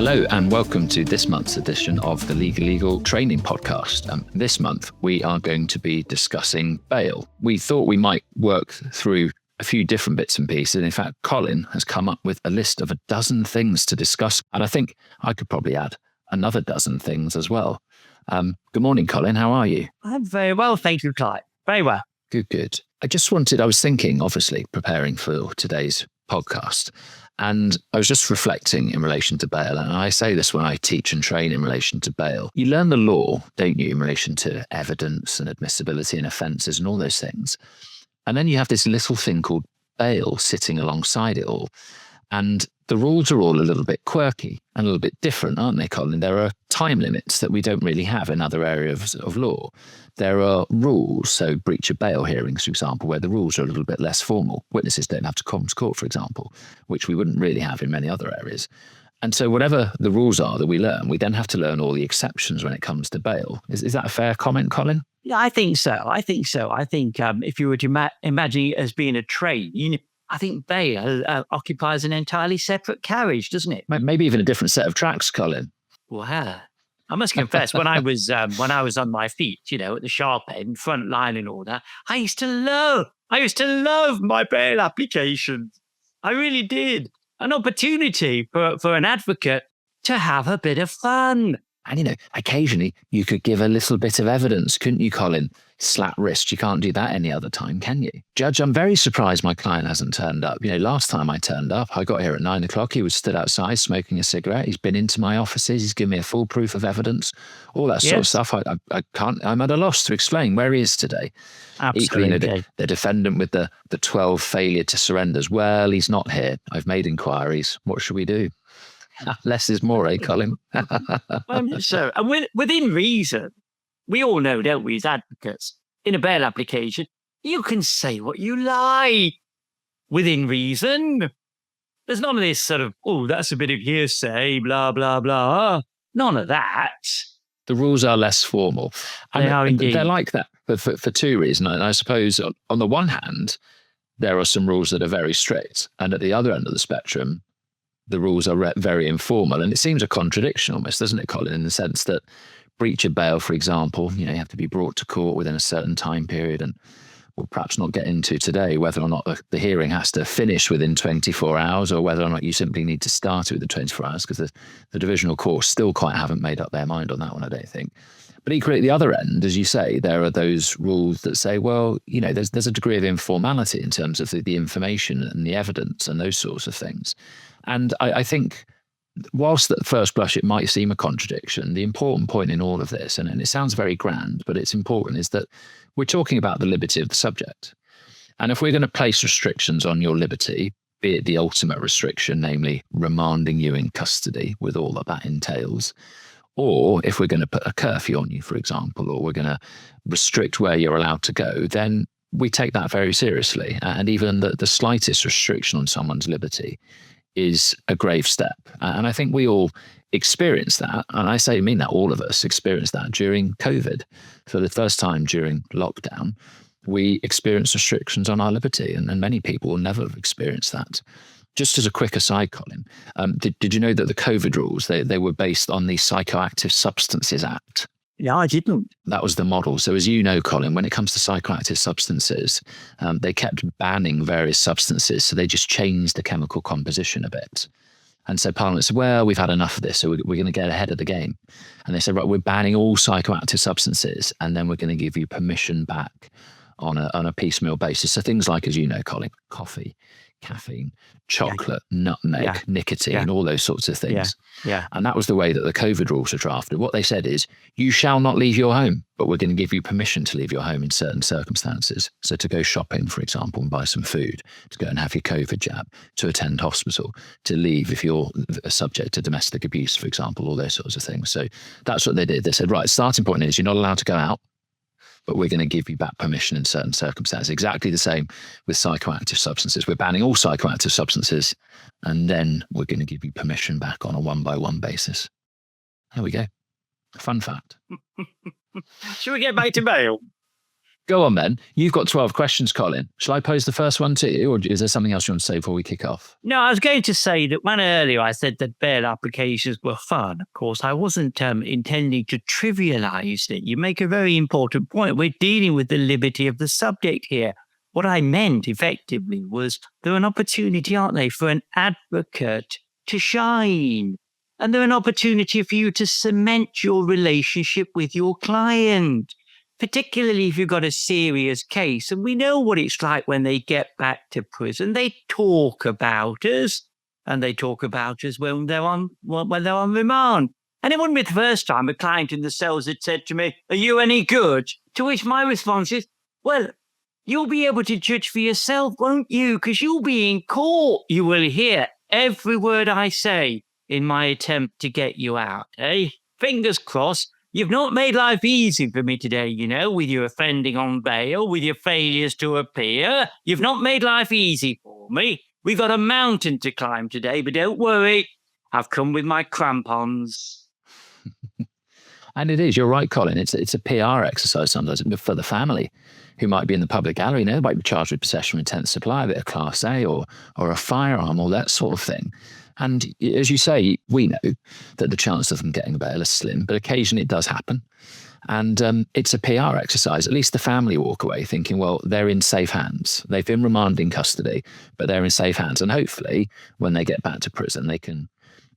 Hello and welcome to this month's edition of the Legal Training Podcast. This month we are going to be discussing bail. We thought we might work through a few different bits and pieces. In fact, Colin has come up with a list of a dozen things to discuss, and I think I could probably add another dozen things as well. Good morning, Colin. How are you? I'm very well, thank you, Clive. Very well. Good. I was thinking, obviously, preparing for today's podcast, and I was just reflecting in relation to bail. And I say this when I teach and train in relation to bail. You learn the law, don't you, in relation to evidence and admissibility and offences and all those things. And then you have this little thing called bail sitting alongside it all. And the rules are all a little bit quirky and a little bit different, aren't they, Colin? There are time limits that we don't really have in other areas of law. There are rules, so breach of bail hearings, for example, where the rules are a little bit less formal. Witnesses don't have to come to court, for example, which we wouldn't really have in many other areas. And so whatever the rules are that we learn, we then have to learn all the exceptions when it comes to bail. Is that a fair comment, Colin? Yeah, I think so. I think if you were to imagine it as being a trade, I think bail occupies an entirely separate carriage, doesn't it? Maybe even a different set of tracks, Colin. Well, I must confess, when I was on my feet, at the sharp end, front line and all that, I used to love my bail application. I really did. An opportunity for an advocate to have a bit of fun. And, occasionally you could give a little bit of evidence, couldn't you, Colin? Slap wrist. You can't do that any other time, can you? Judge, I'm very surprised my client hasn't turned up. Last time I turned up, I got here at 9 o'clock. He was stood outside smoking a cigarette. He's been into my offices. He's given me a full proof of evidence, all that sort of stuff. I'm at a loss to explain where he is today. Absolutely. Equally, the defendant with the 12 failure to surrenders. Well, he's not here. I've made inquiries. What should we do? Less is more, Colin? So, and within reason, we all know, don't we, as advocates, in a bail application, you can say what you like within reason. There's none of this sort of, that's a bit of hearsay, blah, blah, blah. None of that. The rules are less formal. They are indeed. They're like that for two reasons. And I suppose on the one hand, there are some rules that are very strict. And at the other end of the spectrum, the rules are very informal. And it seems a contradiction almost, doesn't it, Colin, in the sense that breach of bail, for example, you have to be brought to court within a certain time period. And we'll perhaps not get into today whether or not the hearing has to finish within 24 hours or whether or not you simply need to start it within 24 hours, because the divisional courts still quite haven't made up their mind on that one, I don't think. But equally at the other end, as you say, there are those rules that say, well, there's a degree of informality in terms of the information and the evidence and those sorts of things. And I think whilst at first blush it might seem a contradiction, the important point in all of this, and it sounds very grand, but it's important, is that we're talking about the liberty of the subject. And if we're going to place restrictions on your liberty, be it the ultimate restriction, namely remanding you in custody with all that entails, or if we're going to put a curfew on you, for example, or we're going to restrict where you're allowed to go, then we take that very seriously. And even the slightest restriction on someone's liberty is a grave step. And I think we all experience that. And I mean that all of us experienced that during COVID. For the first time during lockdown, we experienced restrictions on our liberty. And many people will never have experienced that. Just as a quick aside, Colin, did you know that the COVID rules, they were based on the Psychoactive Substances Act? Yeah, I didn't. That was the model. So as you know, Colin, when it comes to psychoactive substances, they kept banning various substances. So they just changed the chemical composition a bit. And so Parliament said, well, we've had enough of this, so we're going to get ahead of the game. And they said, right, we're banning all psychoactive substances, and then we're going to give you permission back on a piecemeal basis. So things like, as you know, Colin, coffee, caffeine, chocolate, nutmeg, nicotine, all those sorts of things. Yeah. And that was the way that the COVID rules were drafted. What they said is, you shall not leave your home, but we're going to give you permission to leave your home in certain circumstances. So to go shopping, for example, and buy some food, to go and have your COVID jab, to attend hospital, to leave if you're subject to domestic abuse, for example, all those sorts of things. So that's what they did. They said, right, starting point is you're not allowed to go out, but we're going to give you back permission in certain circumstances. Exactly the same with psychoactive substances. We're banning all psychoactive substances, and then we're going to give you permission back on a one-by-one basis. There we go. A fun fact. Should we get back to bail? Go on then. You've got 12 questions, Colin. Shall I pose the first one to you, or is there something else you want to say before we kick off? No, I was going to say that when earlier I said that bail applications were fun, of course, I wasn't intending to trivialize it. You make a very important point. We're dealing with the liberty of the subject here. What I meant effectively was they're an opportunity, aren't they, for an advocate to shine. And they're an opportunity for you to cement your relationship with your client, particularly if you've got a serious case. And we know what it's like when they get back to prison. They talk about us, and they talk about us when they're on remand. And it wouldn't be the first time a client in the cells had said to me, "Are you any good?" To which my response is, well, you'll be able to judge for yourself, won't you? Because you'll be in court. You will hear every word I say in my attempt to get you out, eh? Fingers crossed. You've not made life easy for me today, with your offending on bail, with your failures to appear. You've not made life easy for me. We've got a mountain to climb today, but don't worry. I've come with my crampons. And it is, you're right, Colin. It's a PR exercise sometimes for the family who might be in the public gallery. They might be charged with possession with intent to supply, a bit of Class A or a firearm or that sort of thing. And as you say, we know that the chance of them getting bail is slim, but occasionally it does happen. And it's a PR exercise. At least the family walk away thinking, well, they're in safe hands. They've been remanded in custody, but they're in safe hands. And hopefully when they get back to prison, they can,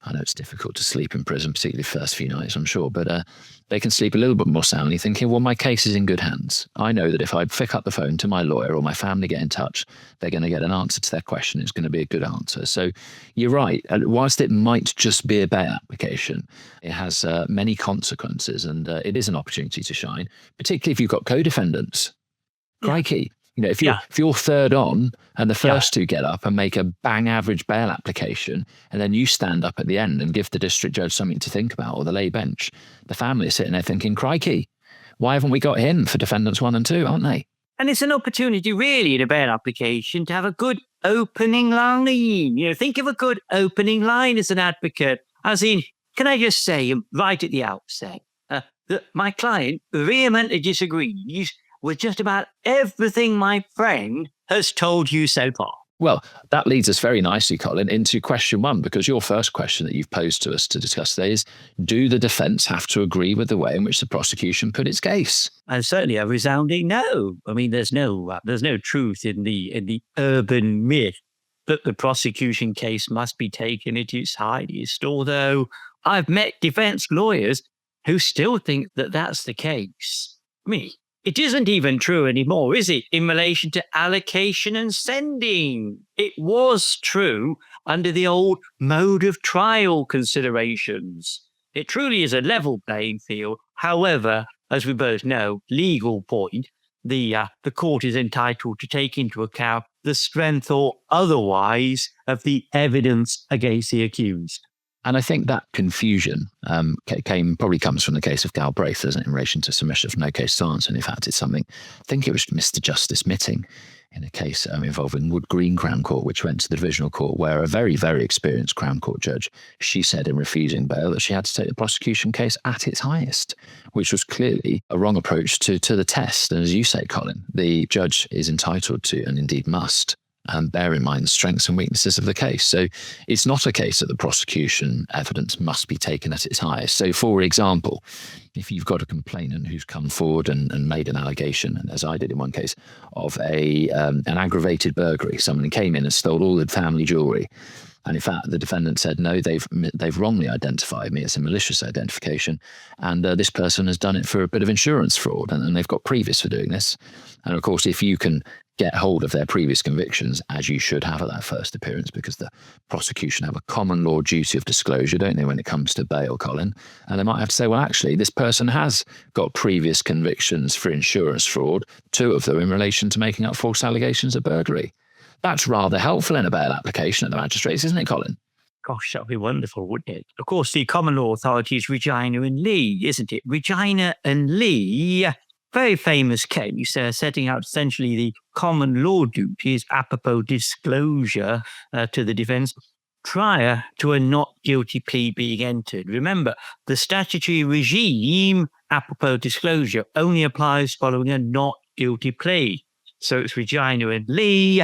I know it's difficult to sleep in prison, particularly the first few nights, I'm sure, but they can sleep a little bit more soundly thinking, well, my case is in good hands. I know that if I pick up the phone to my lawyer or my family get in touch, they're going to get an answer to their question. It's going to be a good answer. So you're right. Whilst it might just be a bail application, it has many consequences, and it is an opportunity to shine, particularly if you've got co-defendants. Crikey. If you're third on and the first two get up and make a bang average bail application, and then you stand up at the end and give the district judge something to think about, or the lay bench, the family is sitting there thinking, crikey, why haven't we got him for defendants 1 and 2, aren't they? And it's an opportunity really in a bail application to have a good opening line. Think of a good opening line as an advocate, as in, can I just say right at the outset that my client vehemently disagrees with just about everything my friend has told you so far. Well, that leads us very nicely, Colin, into question 1, because your first question that you've posed to us to discuss today is, do the defence have to agree with the way in which the prosecution put its case? And certainly a resounding no. I mean, there's no truth in the urban myth that the prosecution case must be taken at its highest, although I've met defence lawyers who still think that that's the case. It isn't even true anymore, is it, in relation to allocation and sending? It was true under the old mode of trial considerations. It truly is a level playing field. However, as we both know, legal point, the court is entitled to take into account the strength or otherwise of the evidence against the accused. And I think that confusion probably comes from the case of Galbraith, doesn't it, in relation to submission of no case to answer. And in fact, it's something, I think it was Mr. Justice Mitting in a case involving Wood Green Crown Court, which went to the Divisional Court, where a very, very experienced Crown Court judge, she said in refusing bail that she had to take the prosecution case at its highest, which was clearly a wrong approach to the test. And as you say, Colin, the judge is entitled to, and indeed must, bear in mind the strengths and weaknesses of the case. So it's not a case that the prosecution evidence must be taken at its highest. So, for example, if you've got a complainant who's come forward and made an allegation, and as I did in one case, of an aggravated burglary, someone came in and stole all the family jewellery, and in fact, the defendant said, no, they've wrongly identified me. It's a malicious identification. And this person has done it for a bit of insurance fraud, and they've got previous for doing this. And of course, if you can get hold of their previous convictions, as you should have at that first appearance, because the prosecution have a common law duty of disclosure, don't they, when it comes to bail, Colin? And they might have to say, well, actually, this person has got previous convictions for insurance fraud, 2 of them in relation to making up false allegations of burglary. That's rather helpful in a bail application at the magistrates, isn't it, Colin? Gosh, that would be wonderful, wouldn't it? Of course, the common law authority is Regina and Lee, isn't it? Regina and Lee, very famous case, setting out essentially the common law duties apropos disclosure to the defence prior to a not guilty plea being entered. Remember, the statutory regime apropos disclosure only applies following a not guilty plea. So it's Regina and Lee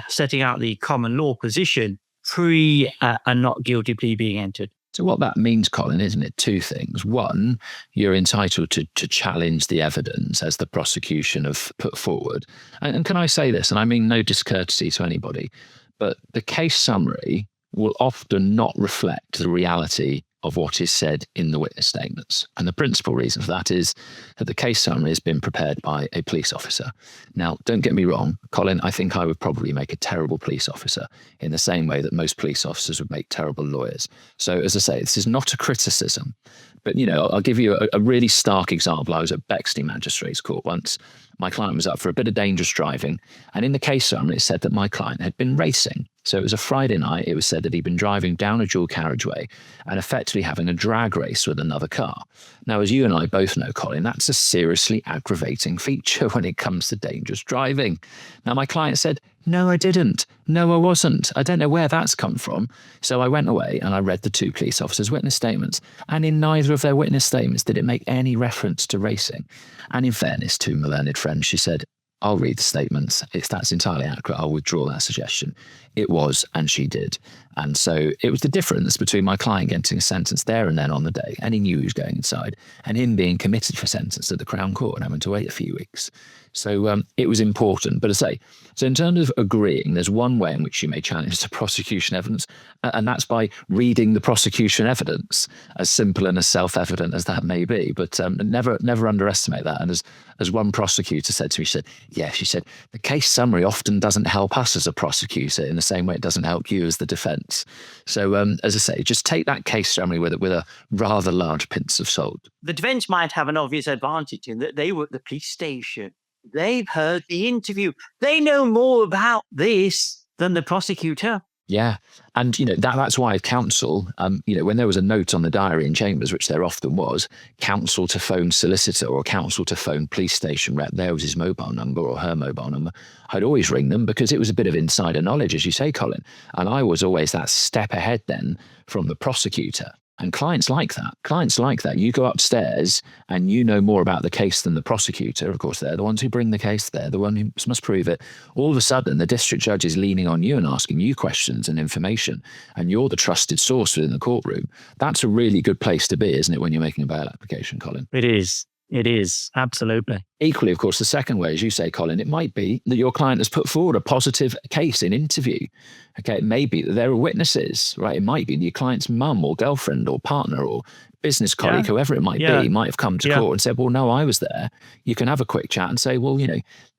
setting out the common law position pre a not guilty plea being entered. So what that means, Colin, isn't it? Two things. One, you're entitled to challenge the evidence as the prosecution have put forward. And can I say this, and I mean no discourtesy to anybody, but the case summary will often not reflect the reality of what is said in the witness statements. And the principal reason for that is that the case summary has been prepared by a police officer. Now, don't get me wrong, Colin, I think I would probably make a terrible police officer in the same way that most police officers would make terrible lawyers. So as I say, this is not a criticism, but I'll give you a really stark example. I was at Bexley Magistrates Court once. My client was up for a bit of dangerous driving, and in the case summary it said that my client had been racing. So it was a Friday night. It was said that he'd been driving down a dual carriageway and effectively having a drag race with another car. Now, as you and I both know, Colin, that's a seriously aggravating feature when it comes to dangerous driving. Now, my client said, "No, I didn't. No, I wasn't. I don't know where that's come from." So I went away and I read the two police officers' witness statements. And in neither of their witness statements did it make any reference to racing. And in fairness to my learned friend, she said, "I'll read the statements. If that's entirely accurate, I'll withdraw that suggestion." It was, and she did. And so it was the difference between my client getting a sentence there and then on the day, and he knew he was going inside, and him being committed for sentence at the Crown Court and having to wait a few weeks. So it was important. But so in terms of agreeing, there's one way in which you may challenge the prosecution evidence, and that's by reading the prosecution evidence, as simple and as self-evident as that may be. But never underestimate that. And as one prosecutor said to me, she said, "The case summary often doesn't help us as a prosecutor in the same way it doesn't help you as the defence." So as I say, just take that case summary with a rather large pinch of salt. The defence might have an obvious advantage in that they were at the police station. They've heard the interview. They know more about this than the prosecutor. Yeah. And, that's why counsel, when there was a note on the diary in chambers, which there often was, counsel to phone solicitor or counsel to phone police station rep, there was his mobile number or her mobile number. I'd always ring them because it was a bit of insider knowledge, as you say, Colin. And I was always that step ahead then from the prosecutor. And clients like that. You go upstairs and you know more about the case than the prosecutor. Of course, they're the ones who bring the case. They're the one who must prove it. All of a sudden, the district judge is leaning on you and asking you questions and information, and you're the trusted source within the courtroom. That's a really good place to be, isn't it, when you're making a bail application, Colin? It is. It is. Absolutely. Equally, of course, the second way, as you say, Colin, it might be that your client has put forward a positive case in interview. Okay, it may be that there are witnesses, right? It might be your client's mum or girlfriend or partner or business colleague, whoever it might be, might have come to court and said, "Well, no, I was there." You can have a quick chat and say, "Well,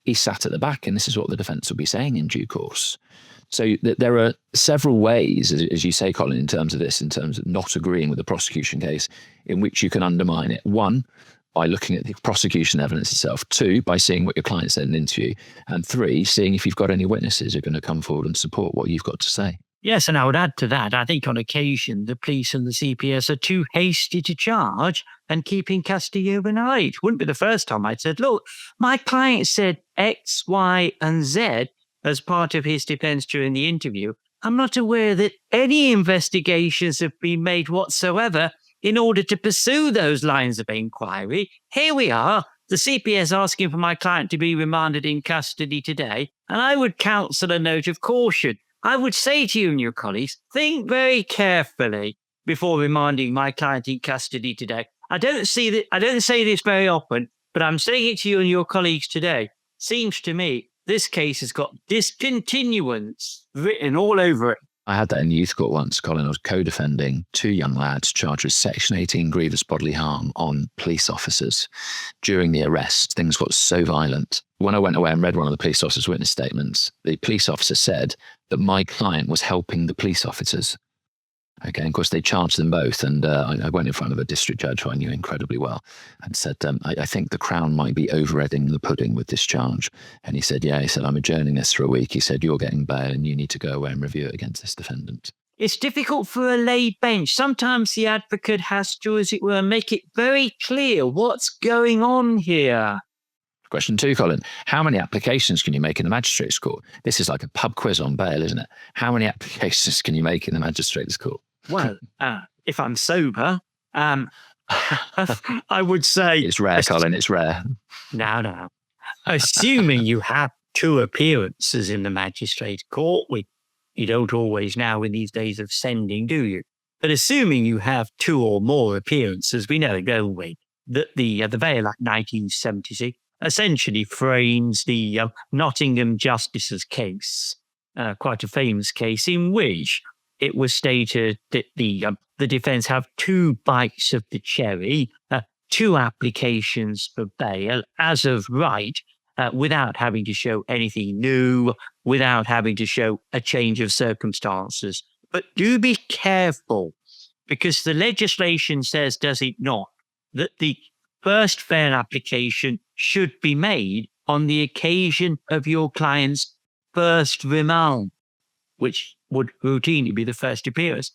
he sat at the back and this is what the defence will be saying in due course." So there are several ways, as you say, Colin, in terms of not agreeing with the prosecution case, in which you can undermine it. One, by looking at the prosecution evidence itself. Two, by seeing what your client said in an interview. And three, seeing if you've got any witnesses who are going to come forward and support what you've got to say. Yes, and I would add to that, I think on occasion, the police and the CPS are too hasty to charge and keep in custody overnight. Wouldn't be the first time I'd said, "Look, my client said X, Y, and Z as part of his defence during the interview. I'm not aware that any investigations have been made whatsoever in order to pursue those lines of inquiry. Here we are, the CPS asking for my client to be remanded in custody today, and I would counsel a note of caution. I would say to you and your colleagues, think very carefully before remanding my client in custody today." I don't say this very often, but I'm saying it to you and your colleagues today. Seems to me this case has got discontinuance written all over it. I had that in youth court once, Colin. I was co-defending two young lads charged with Section 18 grievous bodily harm on police officers. During the arrest, things got so violent. When I went away and read one of the police officers' witness statements, the police officer said that my client was helping the police officers. Okay, and of course, they charged them both. And I went in front of a district judge who I knew incredibly well and said, I think the Crown might be over-egging the pudding with this charge. And he said, "Yeah," he said, "I'm adjourning this for a week." He said, "You're getting bail and you need to go away and review it against this defendant." It's difficult for a lay bench. Sometimes the advocate has to, as it were, make it very clear what's going on here. Question 2, Colin. How many applications can you make in the magistrates' court? This is like a pub quiz on bail, isn't it? How many applications can you make in the magistrates' court? Well, if I'm sober, I would say... It's rare, Colin, it's rare. No. Assuming you have two appearances in the magistrate's court, you don't always now in these days of sending, do you? But assuming you have two or more appearances, we know, don't we, that the Bail Act 1976 essentially frames the Nottingham Justice's case, quite a famous case in which it was stated that the defence have two bites of the cherry, two applications for bail as of right, without having to show anything new, without having to show a change of circumstances. But do be careful, because the legislation says, does it not, that the first bail application should be made on the occasion of your client's first remand, which would routinely be the first appearance.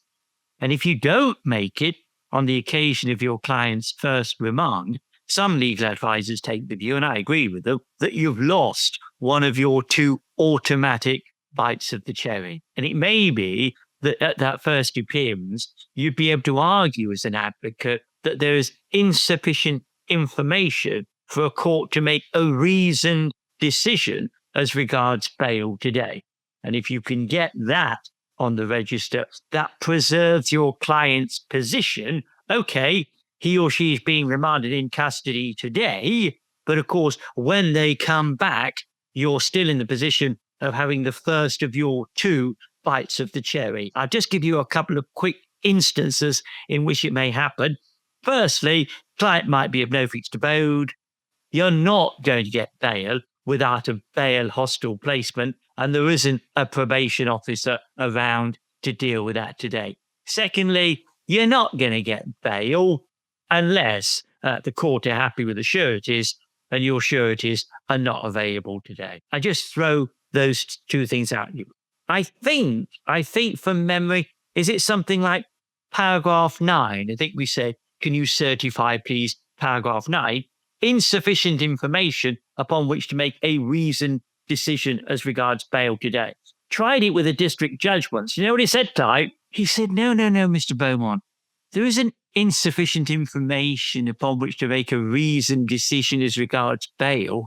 And if you don't make it on the occasion of your client's first remand, some legal advisors take the view, and I agree with them, that you've lost one of your two automatic bites of the cherry. And it may be that at that first appearance, you'd be able to argue as an advocate that there is insufficient information for a court to make a reasoned decision as regards bail today. And if you can get that on the register, that preserves your client's position. Okay, he or she is being remanded in custody today, but of course, when they come back, you're still in the position of having the first of your two bites of the cherry. I'll just give you a couple of quick instances in which it may happen. Firstly, client might be of no fixed abode. You're not going to get bail without a bail hostel placement, and there isn't a probation officer around to deal with that today. Secondly, you're not going to get bail unless the court are happy with the sureties and your sureties are not available today. I just throw those two things out at you. I think from memory, is it something like paragraph 9? I think we said, can you certify, please, paragraph 9, insufficient information upon which to make a reasoned decision as regards bail today. Tried it with a district judge once. You know what he said, Clive? He said, no, Mr. Beaumont. There isn't insufficient information upon which to make a reasoned decision as regards bail.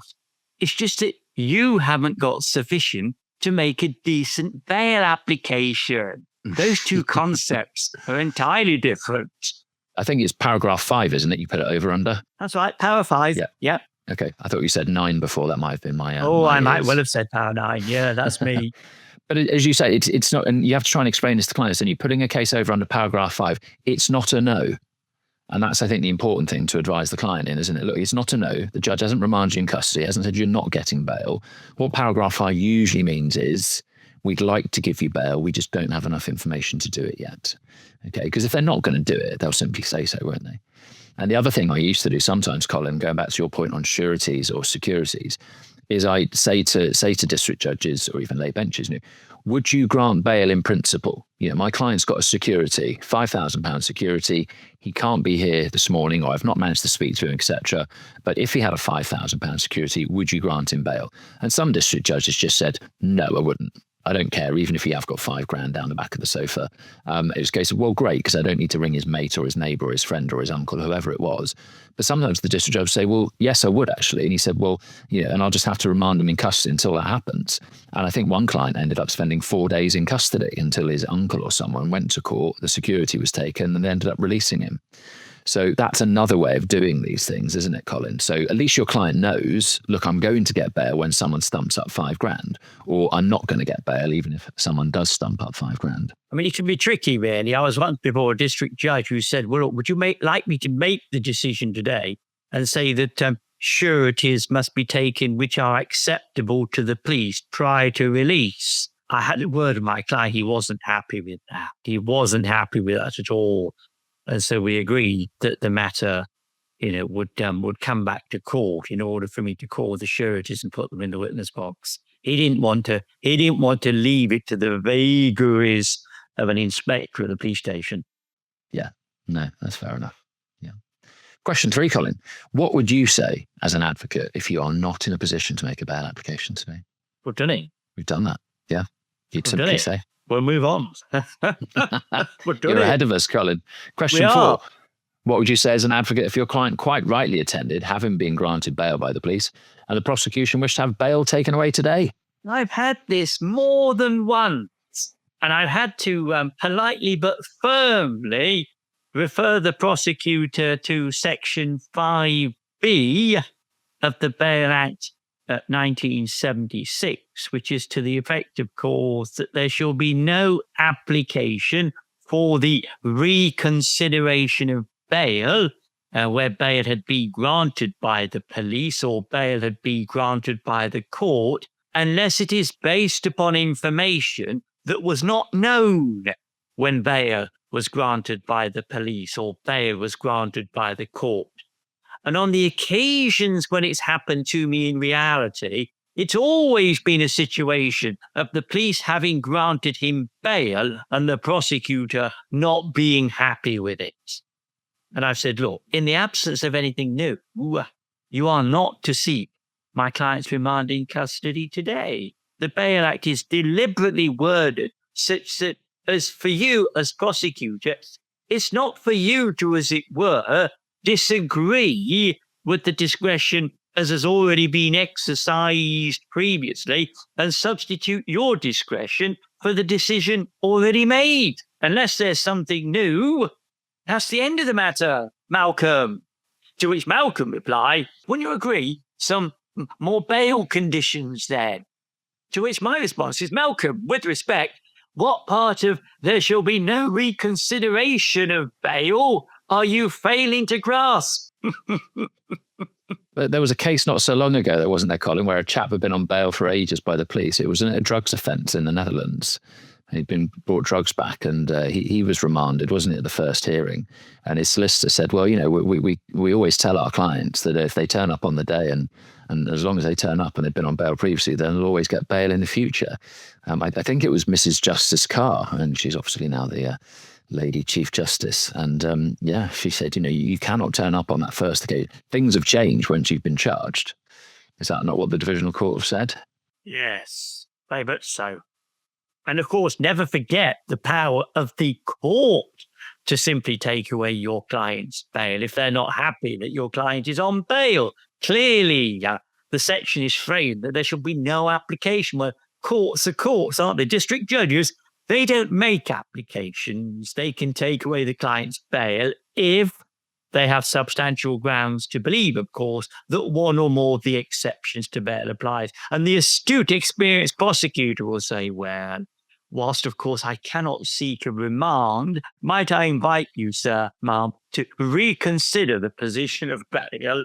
It's just that you haven't got sufficient to make a decent bail application. Those two concepts are entirely different. I think it's paragraph 5, isn't it? You put it over under. That's right. Power 5. Yeah. Okay. I thought you said 9 before. That might have been my. I might well have said power 9. Yeah, that's me. But as you say, it's not, and you have to try and explain this to clients. And you're putting a case over under paragraph 5. It's not a no. And that's, I think, the important thing to advise the client in, isn't it? Look, it's not a no. The judge hasn't remanded you in custody, hasn't said you're not getting bail. What paragraph 5 usually means is, we'd like to give you bail, we just don't have enough information to do it yet. Okay, because if they're not going to do it, they'll simply say so, won't they? And the other thing I used to do sometimes, Colin, going back to your point on sureties or securities, is I say to district judges or even lay benches, would you grant bail in principle? My client's got a security, £5,000 security. He can't be here this morning, or I've not managed to speak to him, etc. But if he had a £5,000 security, would you grant him bail? And some district judges just said, no, I wouldn't. I don't care, even if he have got £5,000 down the back of the sofa. It was a case of, well, great, because I don't need to ring his mate or his neighbour or his friend or his uncle, whoever it was. But sometimes the district judge would say, well, yes, I would actually. And he said, well, and I'll just have to remand him in custody until that happens. And I think one client ended up spending 4 days in custody until his uncle or someone went to court, the security was taken, and they ended up releasing him. So that's another way of doing these things, isn't it, Colin? So at least your client knows, look, I'm going to get bail when someone stumps up £5,000, or I'm not going to get bail even if someone does stump up £5,000. I mean, it can be tricky, really. I was once before a district judge who said, well, would you like me to make the decision today and say that sureties must be taken which are acceptable to the police prior to release? I had a word with my client. He wasn't happy with that. He wasn't happy with that at all. And so we agreed that the matter, would come back to court in order for me to call the sureties and put them in the witness box. He didn't want to leave it to the vagaries of an inspector at the police station. Yeah, no, that's fair enough. Yeah. Question 3, Colin. What would you say as an advocate if you are not in a position to make a bail application today? We've done it. We've done that. Yeah. You'd simply say. We'll move on. You're ahead of us, Colin. Question 4. What would you say as an advocate if your client quite rightly attended, having been granted bail by the police, and the prosecution wish to have bail taken away today. I've had this more than once, and I've had to politely but firmly refer the prosecutor to Section 5B of the Bail Act 1976, which is to the effect, of course, that there shall be no application for the reconsideration of bail where bail had been granted by the police or bail had been granted by the court, unless it is based upon information that was not known when bail was granted by the police or bail was granted by the court. And on the occasions when it's happened to me in reality, it's always been a situation of the police having granted him bail and the prosecutor not being happy with it. And I've said, look, in the absence of anything new, you are not to seek my client's remand in custody today. The Bail Act is deliberately worded such that, as for you as prosecutor, it's not for you to, as it were, disagree with the discretion as has already been exercised previously and substitute your discretion for the decision already made. Unless there's something new, that's the end of the matter, Malcolm. To which Malcolm replied, wouldn't you agree? Some more bail conditions then. To which my response is, Malcolm, with respect, what part of there shall be no reconsideration of bail are you failing to grasp? But there was a case not so long ago, there wasn't there, Colin, where a chap had been on bail for ages by the police. It was a drugs offence in the Netherlands. He'd been brought drugs back, and he was remanded, wasn't it, at the first hearing? And his solicitor said, well, you know, we always tell our clients that if they turn up on the day and as long as they turn up and they've been on bail previously, then they'll always get bail in the future. I think it was Mrs. Justice Carr, and she's obviously now the Lady Chief Justice. And she said, you know, you cannot turn up on that first occasion. Things have changed once you've been charged. Is that not what the Divisional Court have said? Yes, very much so. And of course, never forget the power of the court to simply take away your client's bail if they're not happy that your client is on bail. Clearly, the section is framed that there shall be no application. Well, courts are courts, aren't they? District judges, they don't make applications. They can take away the client's bail if they have substantial grounds to believe, of course, that one or more of the exceptions to bail applies. And the astute, experienced prosecutor will say, well, whilst, of course, I cannot seek a remand, might I invite you, sir, ma'am, to reconsider the position of bail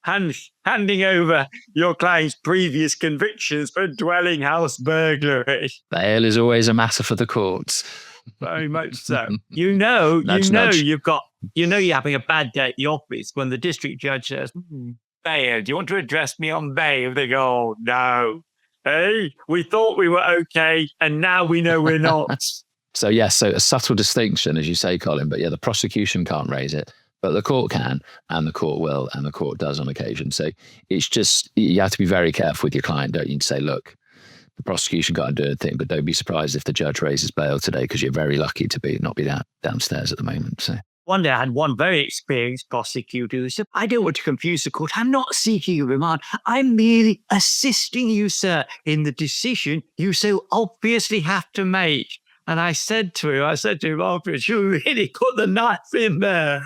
and handing over your client's previous convictions for dwelling house burglary. Bail is always a matter for the courts. Very much so. You know, Nudge. you're having a bad day at the office when the district judge says, bail, do you want to address me on bail? They go, oh, no. Hey, we thought we were okay, and now we know we're not. So yes, so a subtle distinction, as you say, Colin, but yeah, the prosecution can't raise it, but the court can, and the court will, and the court does on occasion. So it's just, you have to be very careful with your client, don't you? To say, look, the prosecution can't do anything, but don't be surprised if the judge raises bail today, because you're very lucky to not be downstairs at the moment. So. One day I had one very experienced prosecutor who said, I don't want to confuse the court. I'm not seeking a remand. I'm merely assisting you, sir, in the decision you so obviously have to make. And I said to him, afterwards, you really put the knife in there.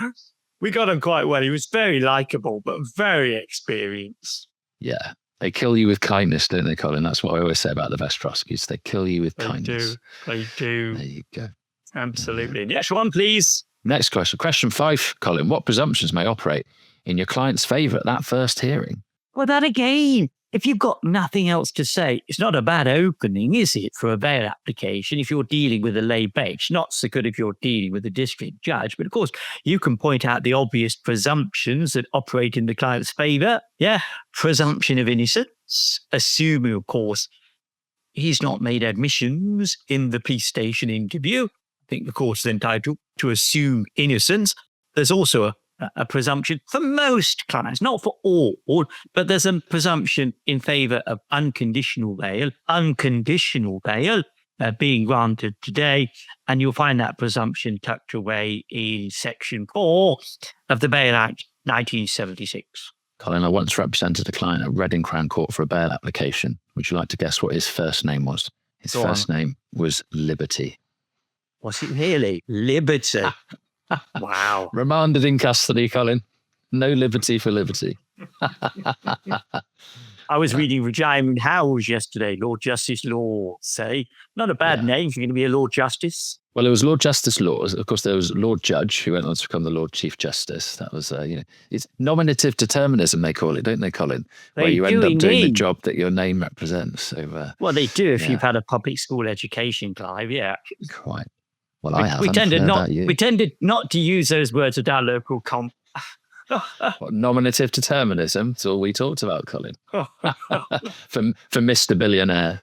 We got on quite well. He was very likable, but very experienced. Yeah. They kill you with kindness, don't they, Colin? That's what I always say about the best prosecutors. They kill you with kindness. They do. There you go. Absolutely. Next one, please. Next question. Question 5, Colin. What presumptions may operate in your client's favour at that first hearing? Well, that again, if you've got nothing else to say, it's not a bad opening, is it, for a bail application if you're dealing with a lay bench? Not so good if you're dealing with a district judge. But of course, you can point out the obvious presumptions that operate in the client's favour. Yeah, presumption of innocence, assuming, of course, he's not made admissions in the police station interview. I think the court is entitled to assume innocence. There's also a presumption for most clients, not for all, but there's a presumption in favour of unconditional bail being granted today. And you'll find that presumption tucked away in Section 4 of the Bail Act 1976. Colin, I once represented a client at Reading Crown Court for a bail application. Would you like to guess what his first name was? His first name was Liberty. Was it really? Liberty. Wow. Remanded in custody, Colin. No liberty for liberty. I was reading Regina Howells yesterday, Lord Justice Law, say. Not a bad name if you're going to be a Lord Justice. Well, it was Lord Justice Laws. Of course, there was Lord Judge, who went on to become the Lord Chief Justice. That was, it's nominative determinism, they call it, don't they, Colin? Where you end up doing the job that your name represents. So, well, they do if you've had a public school education, Clive, yeah. Quite. Well, I haven't. We tended not to use those words with our local comp. What, nominative determinism? That's all we talked about, Colin. For Mr. Billionaire.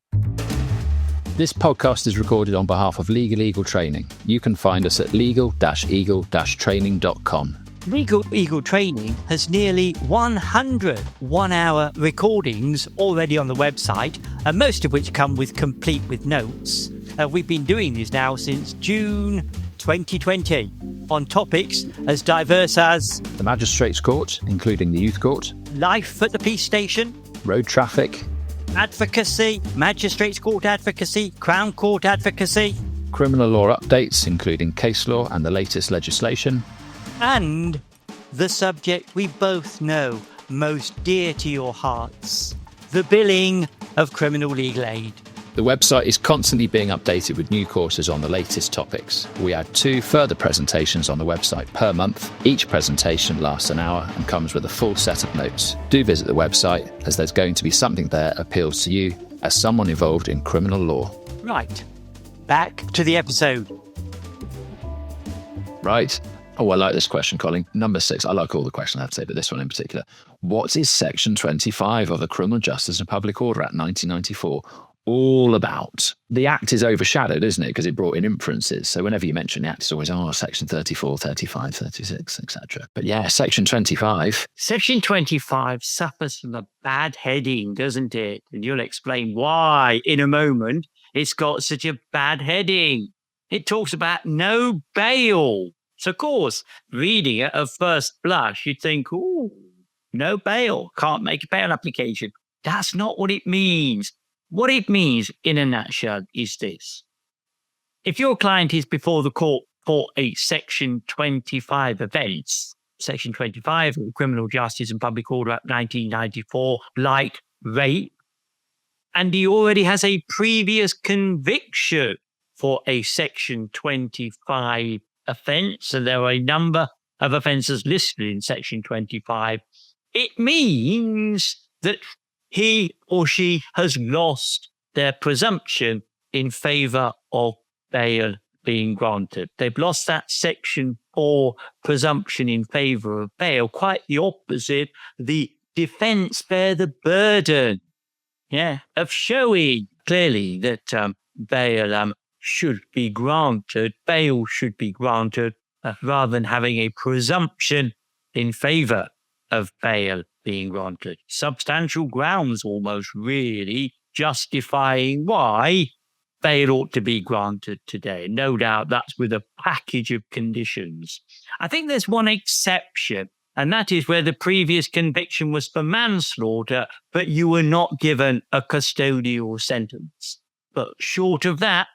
This podcast is recorded on behalf of Legal Eagle Training. You can find us at legal-eagle-training.com. Legal Eagle Training has nearly 100 one-hour recordings already on the website, and most of which come complete with notes. We've been doing this now since June 2020 on topics as diverse as the Magistrates Court, including the Youth Court, life at the police station, road traffic, advocacy, Magistrates Court advocacy, Crown Court advocacy, criminal law updates, including case law and the latest legislation, and the subject we both know most dear to your hearts, the billing of criminal legal aid. The website is constantly being updated with new courses on the latest topics. We add 2 further presentations on the website per month. Each presentation lasts an hour and comes with a full set of notes. Do visit the website, as there's going to be something there that appeals to you as someone involved in criminal law. Right. Back to the episode. Right. Oh, I like this question, Colin. Number 6. I like all the questions I have to say, but this one in particular. What is Section 25 of the Criminal Justice and Public Order Act 1994 all about? The Act is overshadowed, isn't it? Because it brought in inferences. So whenever you mention the Act, it's always, Section 34, 35, 36, etc. But yeah, Section 25. Section 25 suffers from a bad heading, doesn't it? And you'll explain why in a moment it's got such a bad heading. It talks about no bail. So, of course, reading it at first blush, you'd think, oh, no bail, can't make a bail application. That's not what it means. What it means, in a nutshell, is this. If your client is before the court for a Section 25 offence, Section 25 of the Criminal Justice and Public Order Act 1994, like rape, and he already has a previous conviction for a Section 25 offence, and there are a number of offences listed in Section 25, it means that he or she has lost their presumption in favour of bail being granted. They've lost that Section 4 presumption in favour of bail. Quite the opposite. The defence bear the burden, of showing clearly that bail should be granted. Bail should be granted rather than having a presumption in favour of bail being granted. Substantial grounds almost really justifying why bail ought to be granted today. No doubt that's with a package of conditions. I think there's one exception, and that is where the previous conviction was for manslaughter, but you were not given a custodial sentence. But short of that,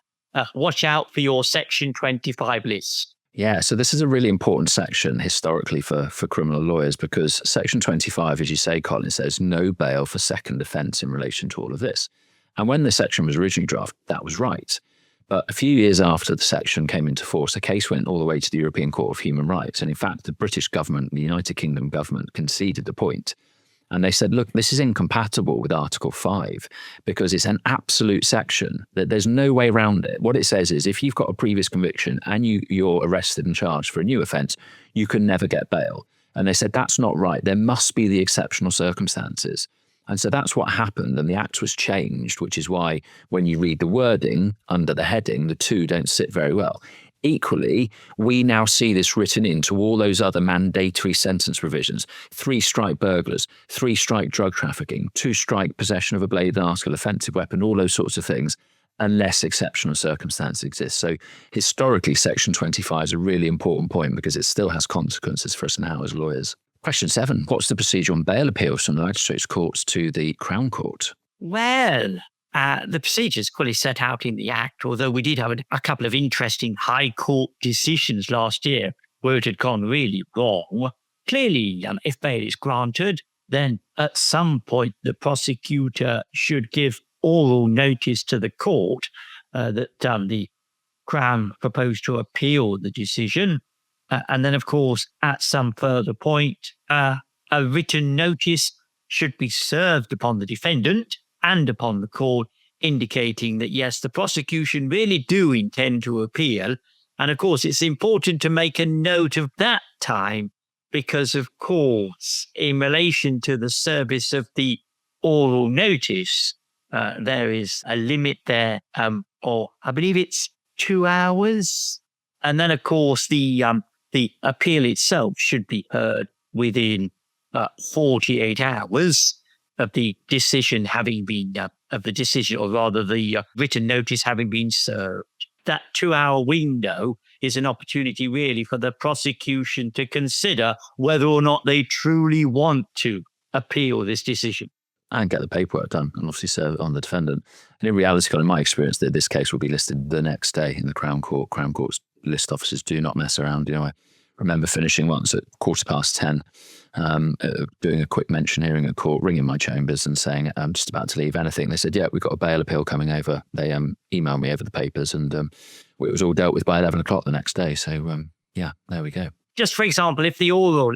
watch out for your Section 25 list. Yeah, so this is a really important section historically for criminal lawyers, because Section 25, as you say, Colin, says no bail for second offence in relation to all of this. And when the section was originally drafted, that was right. But a few years after the section came into force, the case went all the way to the European Court of Human Rights. And in fact, the British government, the United Kingdom government, conceded the point. And they said, look, this is incompatible with Article 5 because it's an absolute section that there's no way around it. What it says is if you've got a previous conviction and you're arrested and charged for a new offence, you can never get bail. And they said, that's not right. There must be the exceptional circumstances. And so that's what happened. And the Act was changed, which is why when you read the wording under the heading, the two don't sit very well. Equally, we now see this written into all those other mandatory sentence provisions: 3-strike burglars, 3-strike drug trafficking, 2-strike possession of a blade, article, offensive weapon, all those sorts of things, unless exceptional circumstances exist. So historically, Section 25 is a really important point because it still has consequences for us now as lawyers. Question 7. What's the procedure on bail appeals from the magistrates' courts to the Crown Court? Well, the procedure is clearly set out in the Act, although we did have a couple of interesting High Court decisions last year where it had gone really wrong. Clearly, if bail is granted, then at some point the prosecutor should give oral notice to the court that the Crown proposed to appeal the decision. And then, of course, at some further point, a written notice should be served upon the defendant and upon the court, indicating that, yes, the prosecution really do intend to appeal. And, of course, it's important to make a note of that time because, of course, in relation to the service of the oral notice, there is a limit there, or I believe it's 2 hours. And then, of course, the appeal itself should be heard within 48 hours of the decision having been, or rather the written notice having been served. That 2-hour window is an opportunity really for the prosecution to consider whether or not they truly want to appeal this decision. And get the paperwork done and obviously serve it on the defendant. And in reality, in my experience, that this case will be listed the next day in the Crown Court. Crown Court's list officers do not mess around. I remember finishing once at 10:15, doing a quick mention hearing at court, ringing my chambers and saying, I'm just about to leave anything. They said, yeah, we've got a bail appeal coming over. They emailed me over the papers and it was all dealt with by 11 o'clock the next day. So yeah, there we go. Just for example, if the oral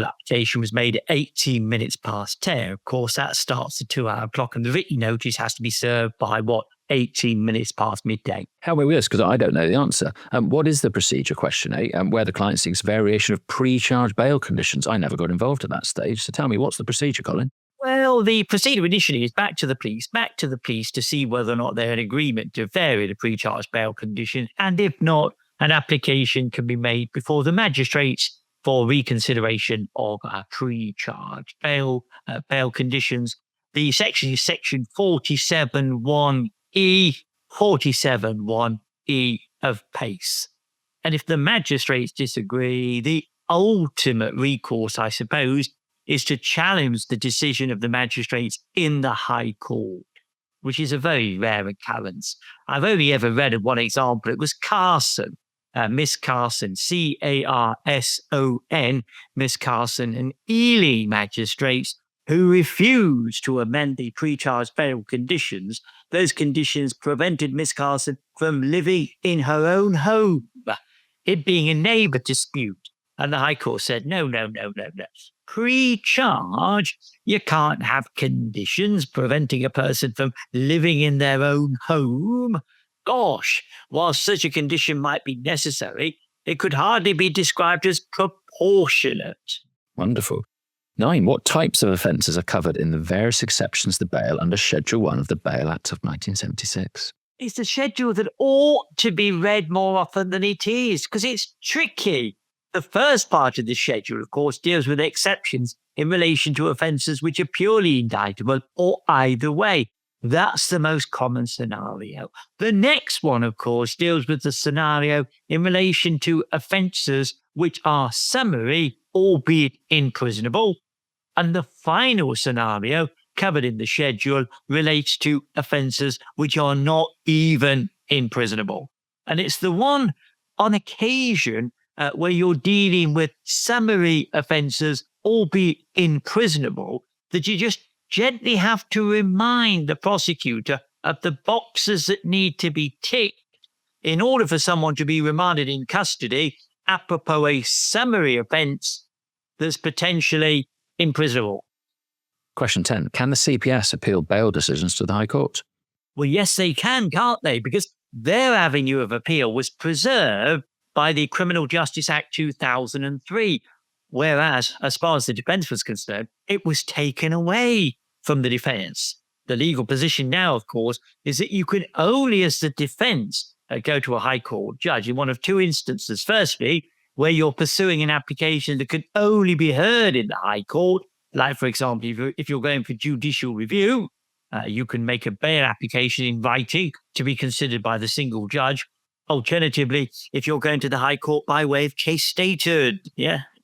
application was made at 18 minutes past 10, of course, that starts the 2-hour clock and the written notice has to be served by 18 minutes past midday. Help me with this because I don't know the answer. What is the procedure, question 8, where the client seeks variation of pre-charge bail conditions? I never got involved at that stage. So tell me, what's the procedure, Colin? Well, the procedure initially is back to the police to see whether or not they're in agreement to vary the pre-charge bail condition. And if not, an application can be made before the magistrates for reconsideration of pre-charge bail conditions. The section is section 47.1e, 47.1e of PACE. And if the magistrates disagree, the ultimate recourse, I suppose, is to challenge the decision of the magistrates in the High Court, which is a very rare occurrence. I've only ever read of one example. It was Carson. Miss Carson, Carson, Miss Carson, and Ely magistrates who refused to amend the pre-charge bail conditions. Those conditions prevented Miss Carson from living in her own home, it being a neighbour dispute. And the High Court said, no. Pre-charge, you can't have conditions preventing a person from living in their own home. Gosh, while such a condition might be necessary, it could hardly be described as proportionate. Wonderful. 9. What types of offences are covered in the various exceptions to bail under Schedule 1 of the Bail Act of 1976? It's a schedule that ought to be read more often than it is, because it's tricky. The first part of the schedule, of course, deals with exceptions in relation to offences which are purely indictable or either way. That's the most common scenario. The next one, of course, deals with the scenario in relation to offences which are summary, albeit imprisonable. And the final scenario covered in the schedule relates to offences which are not even imprisonable. And it's the one on occasion where you're dealing with summary offences, albeit imprisonable, that you just gently have to remind the prosecutor of the boxes that need to be ticked in order for someone to be remanded in custody apropos a summary offence that's potentially imprisonable. Question 10. Can the CPS appeal bail decisions to the High Court? Well, yes, they can, can't they? Because their avenue of appeal was preserved by the Criminal Justice Act 2003, whereas, as far as the defence was concerned, it was taken away from the defence. The legal position now, of course, is that you can only, as the defence, go to a High Court judge in one of two instances. Firstly, where you're pursuing an application that can only be heard in the High Court, like, for example, if you're going for judicial review, you can make a bail application in writing to be considered by the single judge. Alternatively, if you're going to the High Court by way of case stated,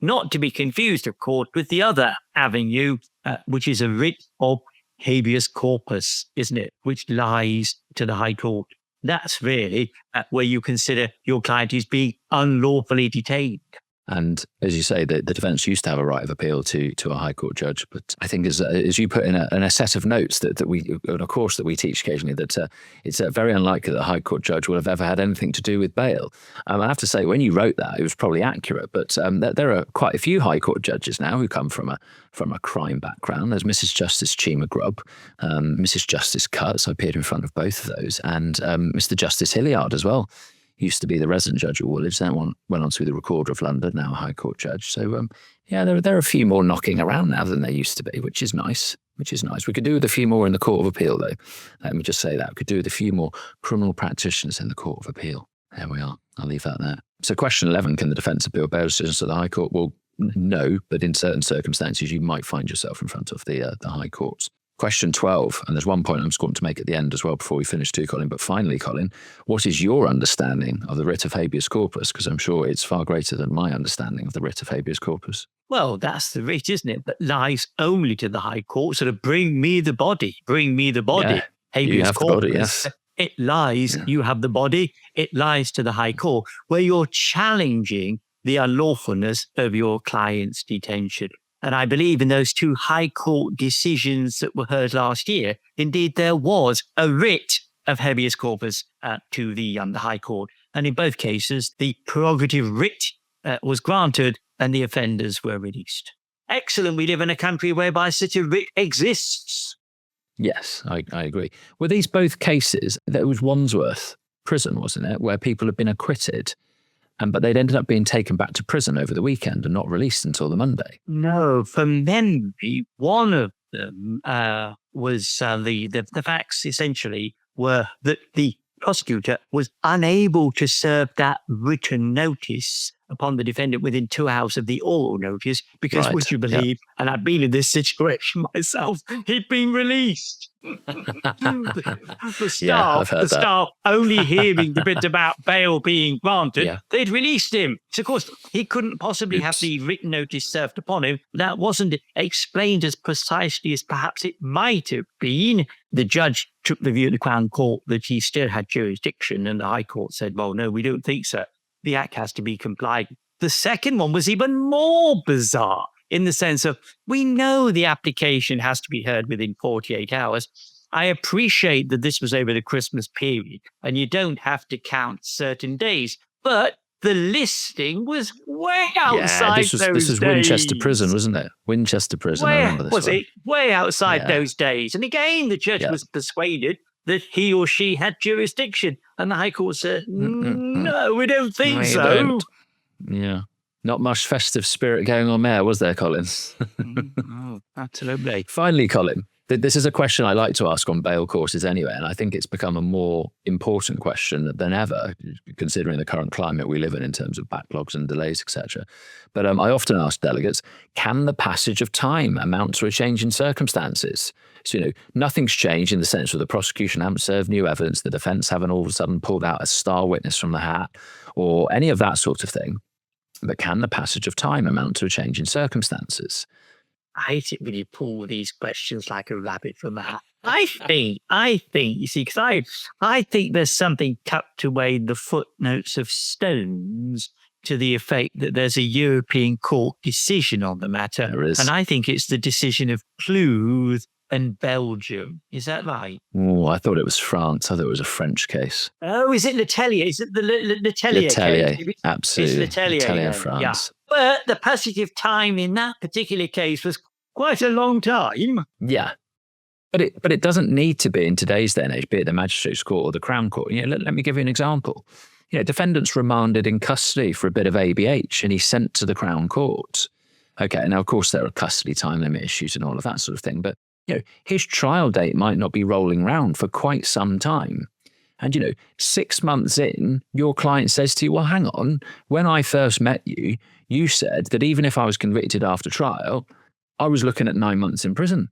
not to be confused, of course, with the other avenue, which is a writ of habeas corpus, isn't it? Which lies to the High Court. That's really where you consider your client is being unlawfully detained. And as you say, the defence used to have a right of appeal to a High Court judge. But I think as you put in a set of notes that we, in a course that we teach occasionally, that it's very unlikely that a High Court judge will have ever had anything to do with bail. I have to say, when you wrote that, it was probably accurate. But there are quite a few High Court judges now who come from a crime background. There's Mrs. Justice Chima Grubb, Mrs. Justice Cutts. I appeared in front of both of those, and Mr. Justice Hilliard as well. Used to be the resident judge of Woolwich, then went on to be the Recorder of London, now a High Court judge. So, there are a few more knocking around now than there used to be, which is nice. We could do with a few more in the Court of Appeal, though. Let me just say that. We could do with a few more criminal practitioners in the Court of Appeal. There we are. I'll leave that there. So question 11, can the defence appeal bail decisions to the High Court? Well, no, but in certain circumstances, you might find yourself in front of the High Courts. Question 12, and there's one point I'm just going to make at the end as well before we finish too, Colin. But finally, Colin, what is your understanding of the writ of habeas corpus? Because I'm sure it's far greater than my understanding of the writ of habeas corpus. Well, that's the writ, isn't it? That lies only to the High Court. Sort of bring me the body. Yeah, habeas you have corpus. The body, yes. It lies, you have the body, it lies to the High Court, where you're challenging the unlawfulness of your client's detention. And I believe in those two High Court decisions that were heard last year, indeed, there was a writ of habeas corpus to the High Court. And in both cases, the prerogative writ was granted and the offenders were released. Excellent. We live in a country whereby such a writ exists. Yes, I agree. Were these both cases? There was Wandsworth prison, wasn't it, where people had been acquitted, but they'd ended up being taken back to prison over the weekend and not released until the Monday. No, from memory, one of them was the facts essentially were that the prosecutor was unable to serve that written notice upon the defendant within 2 hours of the oral notice because, would you believe, and I've been in this situation myself, he'd been released. The staff only hearing the bit about bail being granted, they'd released him. So, of course, he couldn't possibly have the written notice served upon him. That wasn't explained as precisely as perhaps it might have been. The judge took the view at the Crown Court that he still had jurisdiction, and the High Court said, well, no, we don't think so. The Act has to be complied with. The second one was even more bizarre in the sense of, we know the application has to be heard within 48 hours. I appreciate that this was over the Christmas period and you don't have to count certain days, but the listing was way outside those days. This was Winchester Prison, wasn't it? Winchester Prison, I remember this one. Way outside those days. And again, the judge was persuaded that he or she had jurisdiction. And the High Court said, no, we don't think so. Don't. Yeah. Not much festive spirit going on there, was there, Colin? Absolutely. Finally, Colin, this is a question I like to ask on bail courses anyway, and I think it's become a more important question than ever, considering the current climate we live in terms of backlogs and delays, etc. But I often ask delegates, can the passage of time amount to a change in circumstances? So, nothing's changed in the sense that the prosecution haven't served new evidence, the defence haven't all of a sudden pulled out a star witness from the hat, or any of that sort of thing. But can the passage of time amount to a change in circumstances? I hate it when you pull these questions like a rabbit from a hat. I think, you see, because I think there's something tucked away in the footnotes of Stones to the effect that there's a European court decision on the matter. There is. And I think it's the decision of Cluth and Belgium. Is that right? Oh, I thought it was France. I thought it was a French case. Oh, is it Letellier? Is it the Letellier case? Absolutely. It's Letellier, France. Yeah. But the passage of time in that particular case was quite a long time. Yeah. But it doesn't need to be in today's day and age, be it the Magistrates Court or the Crown Court. Let me give you an example. Defendant's remanded in custody for a bit of ABH and he's sent to the Crown Court. Okay, now, of course, there are custody time limit issues and all of that sort of thing, but his trial date might not be rolling round for quite some time. And, 6 months in, your client says to you, well, hang on, when I first met you, you said that even if I was convicted after trial, I was looking at 9 months in prison.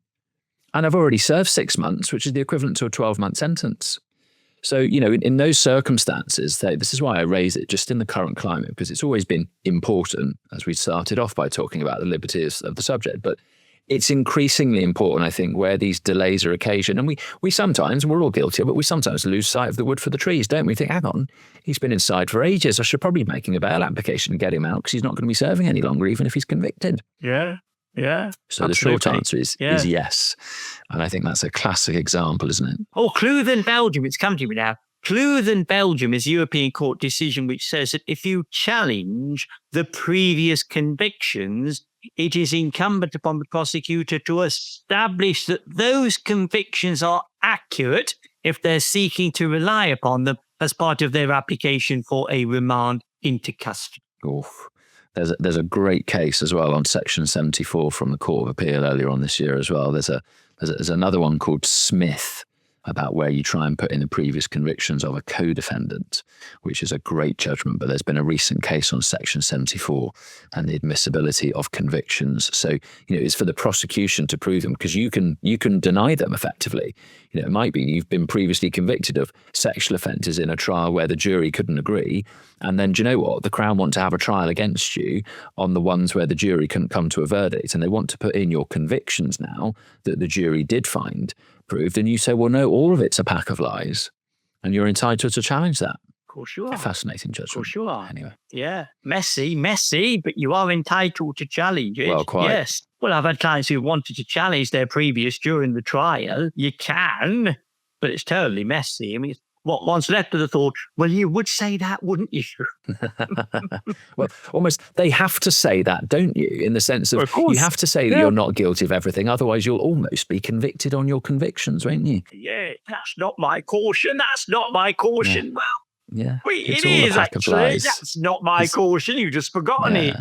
And I've already served 6 months, which is the equivalent to a 12-month sentence. So, in those circumstances, this is why I raise it just in the current climate, because it's always been important, as we started off by talking about the liberties of the subject. But it's increasingly important, I think, where these delays are occasioned. And we sometimes, we're all guilty of it, but we sometimes lose sight of the wood for the trees, don't we? Think, hang on, he's been inside for ages. I should probably be making a bail application and get him out because he's not going to be serving any longer, even if he's convicted. Yeah. Yeah. So absolutely. The short answer is yes. And I think that's a classic example, isn't it? Oh, Cluthen, Belgium. It's come to me now. Cluthen, Belgium is a European court decision which says that if you challenge the previous convictions, it is incumbent upon the prosecutor to establish that those convictions are accurate if they're seeking to rely upon them as part of their application for a remand into custody. Oof. There's a great case as well on Section 74 from the Court of Appeal earlier on this year as well. There's another one called Smith about where you try and put in the previous convictions of a co-defendant, which is a great judgment. But there's been a recent case on Section 74 and the admissibility of convictions. So, it's for the prosecution to prove them, because you can deny them effectively. It might be you've been previously convicted of sexual offences in a trial where the jury couldn't agree. And then, do you know what? The Crown want to have a trial against you on the ones where the jury couldn't come to a verdict. And they want to put in your convictions now that the jury did find proved. And you say, well, no, all of it's a pack of lies. And you're entitled to challenge that. Of course you are. A fascinating judgment. Of course you are. Anyway. Yeah. Messy, but you are entitled to challenge it. Well, quite. Yes. Well, I've had clients who wanted to challenge their previous during the trial. You can, but it's totally messy. I mean, what once left of the thought, well, you would say that, wouldn't you? Well, almost, they have to say that, don't you? In the sense of you have to say that you're not guilty of everything. Otherwise, you'll almost be convicted on your convictions, won't you? Yeah, that's not my caution. That's not my caution. Yeah. Well, yeah, it is actually. That's not my caution. You've just forgotten it.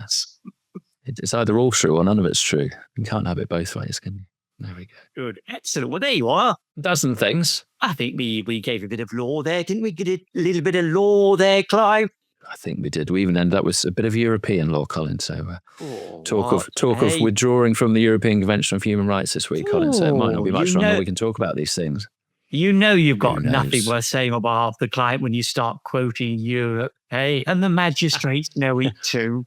It's either all true or none of it's true. You can't have it both ways, can you? There we go. Good. Excellent. Well, there you are. A dozen things. I think we gave a bit of law there, didn't we? Get a little bit of law there, Clive? I think we did. We even ended up with a bit of European law, Colin. So talk of withdrawing from the European Convention of Human Rights this week, Colin. So it might not be much longer we can talk about these things. You've got nothing worth saying on behalf of the client when you start quoting Europe, hey? And the magistrates know it too.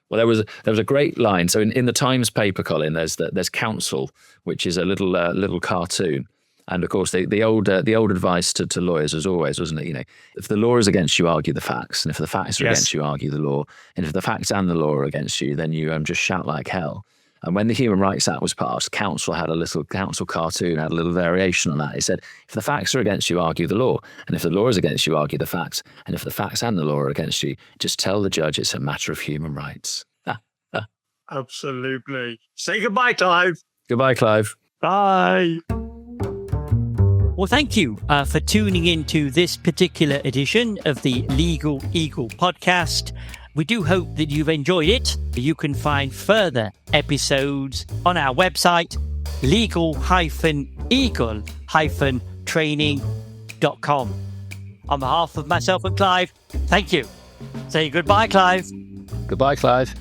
Well, there was a great line. So in the Times paper, Colin, there's counsel, which is a little cartoon, and of course the old advice to lawyers as always, wasn't it? If the law is against you, argue the facts, and if the facts are against you, argue the law, and if the facts and the law are against you, then you just shout like hell. And when the Human Rights Act was passed, counsel cartoon had a little variation on that. It said, if the facts are against you, argue the law. And if the law is against you, argue the facts. And if the facts and the law are against you, just tell the judge it's a matter of human rights. Absolutely. Say goodbye, Clive. Goodbye, Clive. Bye. Well, thank you for tuning in to this particular edition of the Legal Eagle podcast. We do hope that you've enjoyed it. You can find further episodes on our website, legal-eagle-training.com. On behalf of myself and Clive, thank you. Say goodbye, Clive. Goodbye, Clive.